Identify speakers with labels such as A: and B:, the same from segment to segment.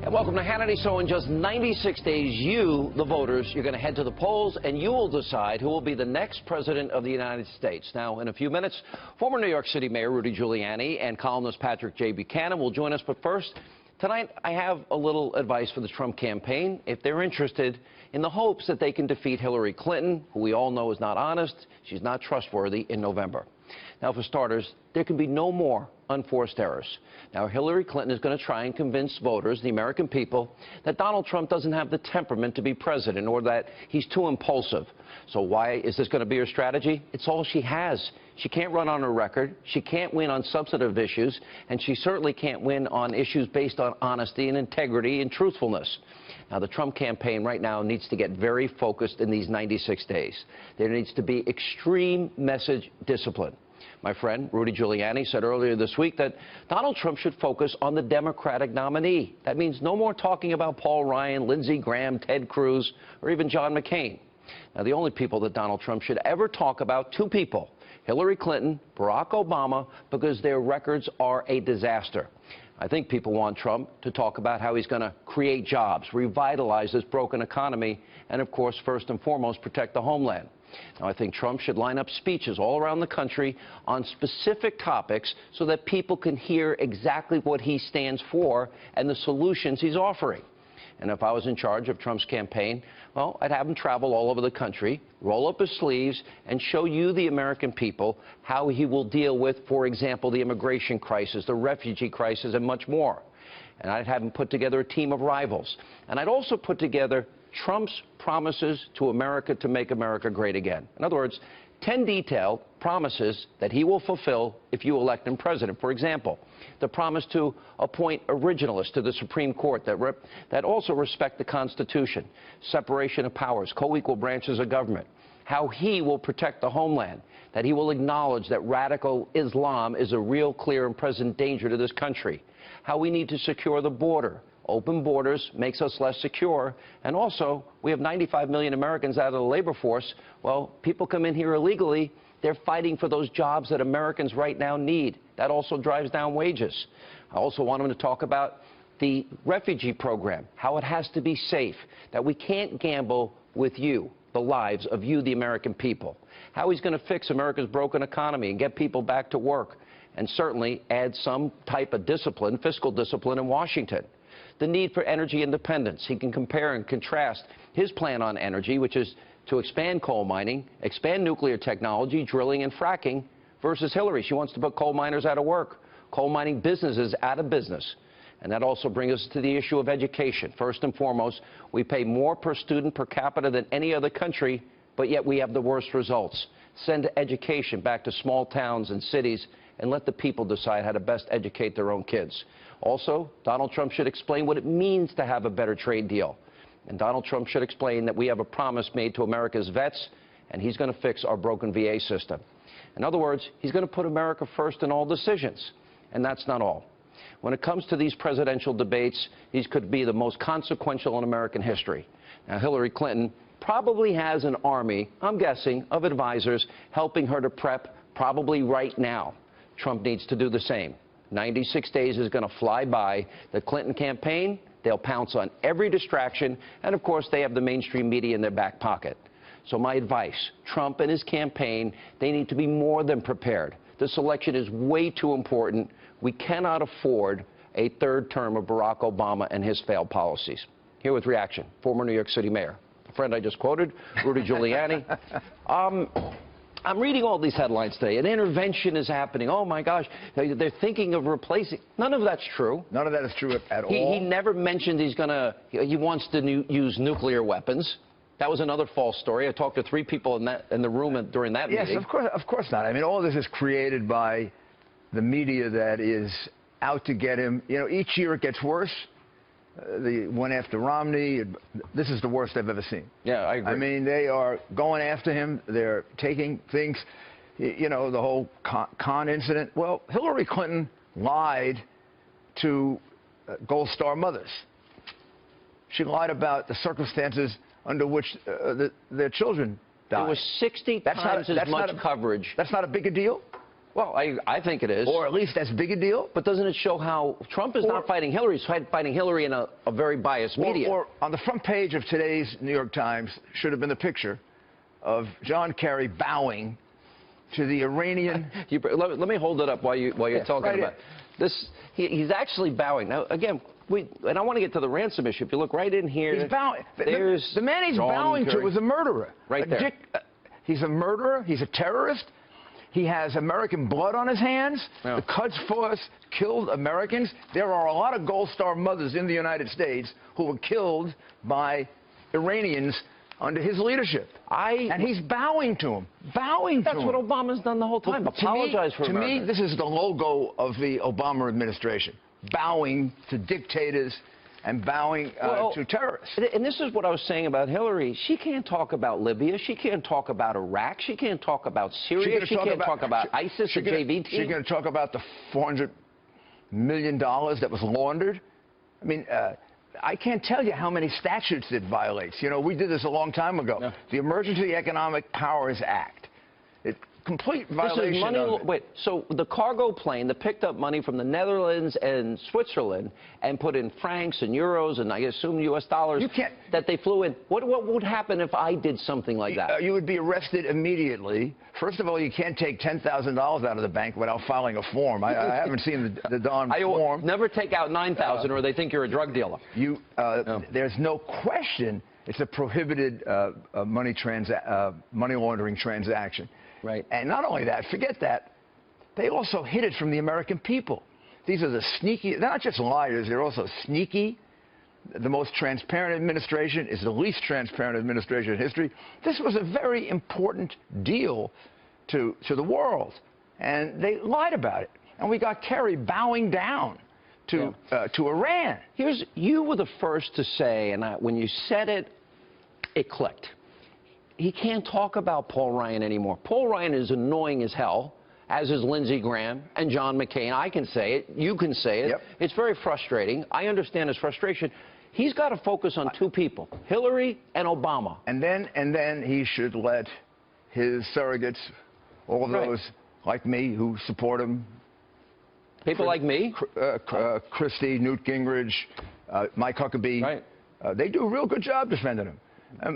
A: And welcome to Hannity. So in just 96 days, you, the voters, you're going to head to the polls and you will decide who will be the next president of the United States. Now, in a few minutes, former New York City Mayor Rudy Giuliani and columnist Patrick J. Buchanan will join us. But first, tonight, I have a little advice for the Trump campaign if they're interested in the hopes that they can defeat Hillary Clinton, who we all know is not honest, she's not trustworthy, in November. Now, for starters, there can be no more unforced errors. Now, Hillary Clinton is going to try and convince voters, the American people, that Donald Trump doesn't have the temperament to be president or that he's too impulsive. So why is this going to be her strategy? It's all she has. She can't run on her record. She can't win on substantive issues, and she certainly can't win on issues based on honesty and integrity and truthfulness. Now, the Trump campaign right now needs to get very focused in these 96 days. There needs to be extreme message discipline. My friend Rudy Giuliani said earlier this week that Donald Trump should focus on the Democratic nominee. That means no more talking about Paul Ryan, Lindsey Graham, Ted Cruz, or even John McCain. Now, the only people that Donald Trump should ever talk about, two people, Hillary Clinton, Barack Obama, because their records are a disaster. I think people want Trump to talk about how he's going to create jobs, revitalize this broken economy, and, of course, first and foremost, protect the homeland. Now, I think Trump should line up speeches all around the country on specific topics so that people can hear exactly what he stands for and the solutions he's offering. And if I was in charge of Trump's campaign, well, I'd have him travel all over the country, roll up his sleeves, and show you, the American people, how he will deal with, for example, the immigration crisis, the refugee crisis, and much more. And I'd have him put together a team of rivals. And I'd also put together Trump's promises to America to make America great again. In other words, 10 detailed promises that he will fulfill if you elect him president. For example, the promise to appoint originalists to the Supreme Court that also respect the Constitution, separation of powers, co-equal branches of government, how he will protect the homeland, that he will acknowledge that radical Islam is a real, clear, and present danger to this country, how we need to secure the border. Open borders makes us less secure, and also we have 95 million Americans out of the labor force. Well, people come in here illegally. They're fighting for those jobs that Americans right now need. That also drives down wages. I also want him to talk about the refugee program, how it has to be safe, that we can't gamble with you, the lives of you, the American people, how he's going to fix America's broken economy and get people back to work, and certainly add some type of discipline, fiscal discipline in Washington. The need for energy independence. He can compare and contrast his plan on energy, which is to expand coal mining, expand nuclear technology, drilling and fracking, versus Hillary. She wants to put coal miners out of work, coal mining businesses out of business. And that also brings us to the issue of education. First and foremost, we pay more per student per capita than any other country, but yet we have the worst results. Send education back to small towns and cities and let the people decide how to best educate their own kids. Also, Donald Trump should explain what it means to have a better trade deal. And Donald Trump should explain that we have a promise made to America's vets, and he's going to fix our broken VA system. In other words, he's going to put America first in all decisions. And that's not all. When it comes to these presidential debates, these could be the most consequential in American history. Now, Hillary Clinton probably has an army, I'm guessing, of advisors helping her to prep probably right now. Trump needs to do the same. 96 days is going to fly by. The Clinton campaign, they'll pounce on every distraction, and of course they have the mainstream media in their back pocket. So my advice, Trump and his campaign, they need to be more than prepared. This election is way too important. We cannot afford a third term of Barack Obama and his failed policies. Here with reaction, former New York City Mayor, a friend I just quoted, Rudy Giuliani. I'm reading all these headlines today. An intervention is happening. Oh, my gosh. They're thinking of replacing. None of that's true.
B: None of that is true at all.
A: He never mentioned he wants to use nuclear weapons. That was another false story. I talked to 3 people in the room during that meeting.
B: Yes, of course not. I mean, all this is created by the media that is out to get him. You know, each year it gets worse. The one after Romney, this is the worst I've ever seen.
A: Yeah, I agree.
B: I mean, they are going after him. They're taking things, you know, the whole con incident. Well, Hillary Clinton lied to Gold Star mothers. She lied about the circumstances under which their children died.
A: There was 60 times as much coverage.
B: That's not a big a deal?
A: Well, I think it is.
B: Or at least that's big a deal.
A: But doesn't it show how Trump is not fighting Hillary, he's fighting Hillary in a very biased media?
B: Or on the front page of today's New York Times should have been the picture of John Kerry bowing to the Iranian...
A: Let me hold it up while you're talking
B: right
A: about this. He's actually bowing. Now, again, and I want to get to the ransom issue. If you look right in here...
B: He's bowing.
A: There's
B: the man he's
A: John
B: bowing
A: Kerry.
B: to is a murderer.
A: Right there.
B: He's a murderer. He's a terrorist. He has American blood on his hands.
A: Yeah.
B: The Quds Force killed Americans. There are a lot of Gold Star mothers in the United States who were killed by Iranians under his leadership. And he's bowing to him. Bowing to him.
A: That's what Obama's done the whole time. Apologize for America.
B: To me, this is the logo of the Obama administration. Bowing to dictators and bowing to terrorists.
A: And this is what I was saying about Hillary. She can't talk about Libya. She can't talk about Iraq. She can't talk about Syria. She can't talk about ISIS, the JV team.
B: She's going to talk about the $400 million that was laundered. I mean, I can't tell you how many statutes it violates. You know, we did this a long time ago. Yeah. The Emergency Economic Powers Act. Complete violation of it.
A: Wait, so the cargo plane that picked up money from the Netherlands and Switzerland and put in francs and euros and I assume U.S. dollars that they flew in, what would happen if I did something like that?
B: You would be arrested immediately. First of all, you can't take $10,000 out of the bank without filing a form. I haven't seen the darn form.
A: Never take out $9,000 or they think you're a drug dealer.
B: No. There's no question it's a prohibited money laundering transaction.
A: Right.
B: And not only that, forget that, they also hid it from the American people. These are the sneaky, they're not just liars, they're also sneaky. The most transparent administration is the least transparent administration in history. This was a very important deal to the world, and they lied about it. And we got Kerry bowing down to Iran.
A: You were the first to say, and when you said it, it clicked. He can't talk about Paul Ryan anymore. Paul Ryan is annoying as hell, as is Lindsey Graham and John McCain. I can say it. You can say it.
B: Yep.
A: It's very frustrating. I understand his frustration. He's got to focus on two people, Hillary and Obama.
B: And then he should let his surrogates, all those like me who support him.
A: People like me?
B: Christie, Newt Gingrich, Mike Huckabee.
A: Right.
B: They do a real good job defending him.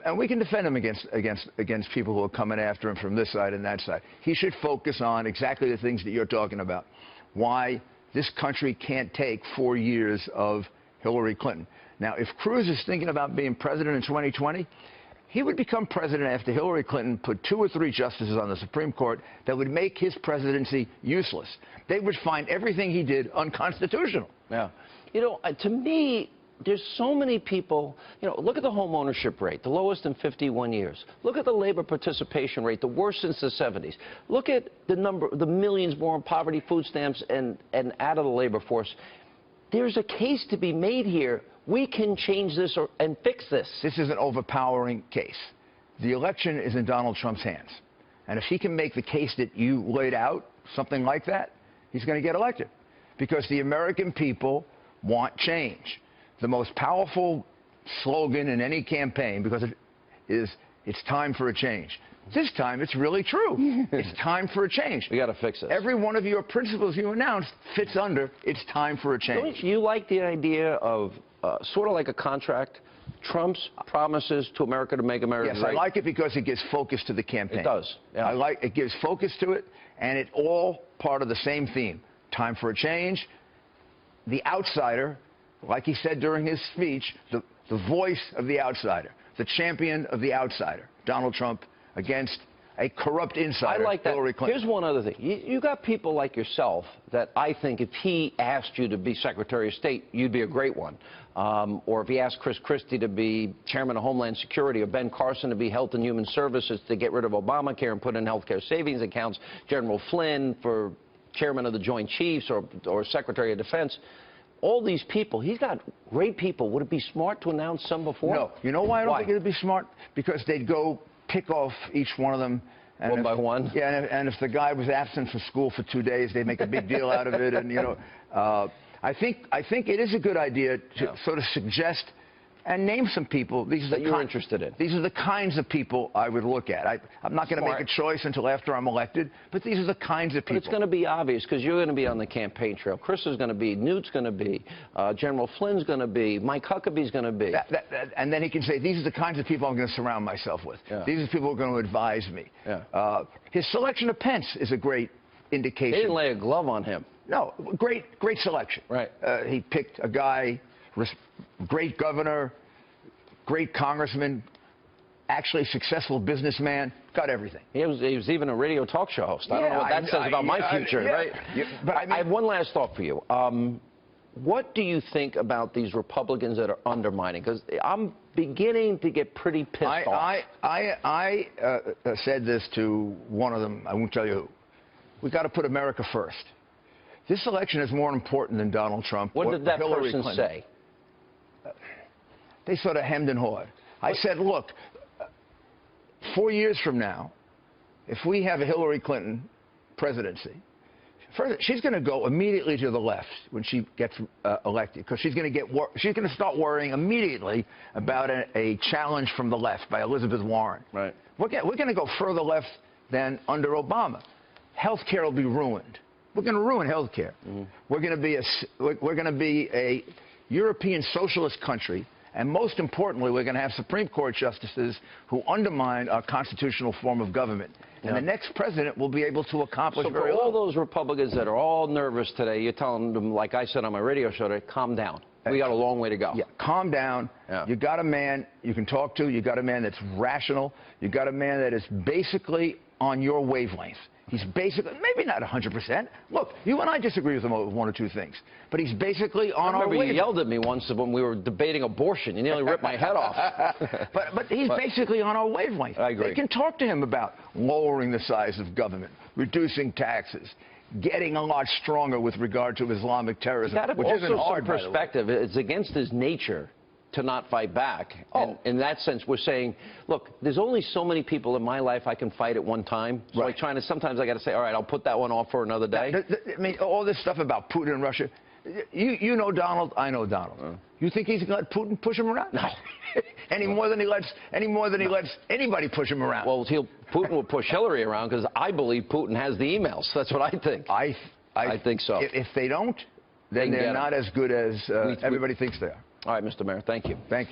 B: And we can defend him against people who are coming after him from this side and that side. He should focus on exactly the things that you're talking about. Why this country can't take 4 years of Hillary Clinton. Now, if Cruz is thinking about being president in 2020, he would become president after Hillary Clinton put 2 or 3 justices on the Supreme Court that would make his presidency useless. They would find everything he did unconstitutional.
A: Yeah. You know, to me, there's so many people, you know, look at the home ownership rate, the lowest in 51 years. Look at the labor participation rate, the worst since the 70s. Look at the millions more in poverty, food stamps, and out of the labor force. There's a case to be made here. We can change this and fix this.
B: This is an overpowering case. The election is in Donald Trump's hands. And if he can make the case that you laid out, something like that, he's going to get elected. Because the American people want change. The most powerful slogan in any campaign, because it's time for a change. This time, it's really true. It's time for a change.
A: We got to fix it.
B: Every one of your principles you announced fits under it's time for a change.
A: Don't you like the idea of sort of like a contract, Trump's promises to America to make America great?
B: Yes, I like it because it gives focus to the campaign.
A: It does. Yeah.
B: It gives focus to it, and it's all part of the same theme. Time for a change. The outsider, like he said during his speech, the voice of the outsider, the champion of the outsider, Donald Trump, against a corrupt insider,
A: I like that.
B: Hillary Clinton.
A: Here's one other thing. You got people like yourself that I think if he asked you to be Secretary of State, you'd be a great one. Or if he asked Chris Christie to be Chairman of Homeland Security, or Ben Carson to be Health and Human Services to get rid of Obamacare and put in health care savings accounts, General Flynn for Chairman of the Joint Chiefs or Secretary of Defense. All these people, he's got great people. Would it be smart to announce some before?
B: No. You know why I don't think it would be smart? Because they'd go pick off each one of them. And
A: one by one?
B: Yeah, and if the guy was absent from school for 2 days, they'd make a big deal out of it. And, you know, I think it is a good idea to sort of suggest and name some people. These are
A: that you're interested in.
B: These are the kinds of people I would look at. I'm not going to make a choice until after I'm elected, but these are the kinds of people.
A: But it's going to be obvious because you're going to be on the campaign trail. Chris is going to be, Newt's going to be, General Flynn's going to be, Mike Huckabee's going to be.
B: And then he can say, these are the kinds of people I'm going to surround myself with.
A: Yeah.
B: These are the people who are going to advise me.
A: Yeah.
B: His selection of Pence is a great indication.
A: They didn't lay a glove on him.
B: No, great selection.
A: Right.
B: He picked a guy, great governor, great congressman, actually successful businessman, got everything.
A: He was even a radio talk show host. I don't know what that says about my future, right?
B: Yeah, but I
A: have one last thought for you. What do you think about these Republicans that are undermining? Because I'm beginning to get pretty pissed off.
B: I said this to one of them. I won't tell you who. We got to put America first. This election is more important than Donald Trump.
A: What did that
B: Hillary
A: person
B: Clinton
A: say?
B: They sort of hemmed and hawed. I said, look, 4 years from now, if we have a Hillary Clinton presidency, first, she's going to go immediately to the left when she gets elected, because she's going to start worrying immediately about a challenge from the left by Elizabeth Warren.
A: Right.
B: We're going to go further left than under Obama. Health care will be ruined. We're going to ruin health care. Mm-hmm. We're going to be a European socialist country. And most importantly, we're going to have Supreme Court justices who undermine our constitutional form of government. And the next president will be able to accomplish very little.
A: So for all those Republicans that are all nervous today, you're telling them, like I said on my radio show today, calm down. We got a long way to go.
B: Yeah, calm down.
A: Yeah.
B: You got a man you can talk to. You got a man that's rational. You got a man that is basically on your wavelength. He's basically, maybe not 100%. Look, you and I disagree with him over one or two things, but he's basically on our wavelength.
A: You yelled at me once when we were debating abortion. You nearly ripped my head off.
B: but he's basically on our wavelength.
A: I agree.
B: They can talk to him about lowering the size of government, reducing taxes, getting a lot stronger with regard to Islamic terrorism, which isn't hard, by the way.
A: Perspective. It's against his nature to not fight back. And in that sense, we're saying, look, there's only so many people in my life I can fight at one time. So sometimes I got to say, all right, I'll put that one off for another day.
B: I mean, all this stuff about Putin and Russia, you know Donald, I know Donald. You think he's going to let Putin push him around?
A: No.
B: any more than he lets anybody push him around.
A: Well, Putin will push Hillary around because I believe Putin has the emails. That's what I think. I think so.
B: If they don't, then they're not as good as everybody thinks they are.
A: All right, Mr. Mayor, thank you.
B: Thank you.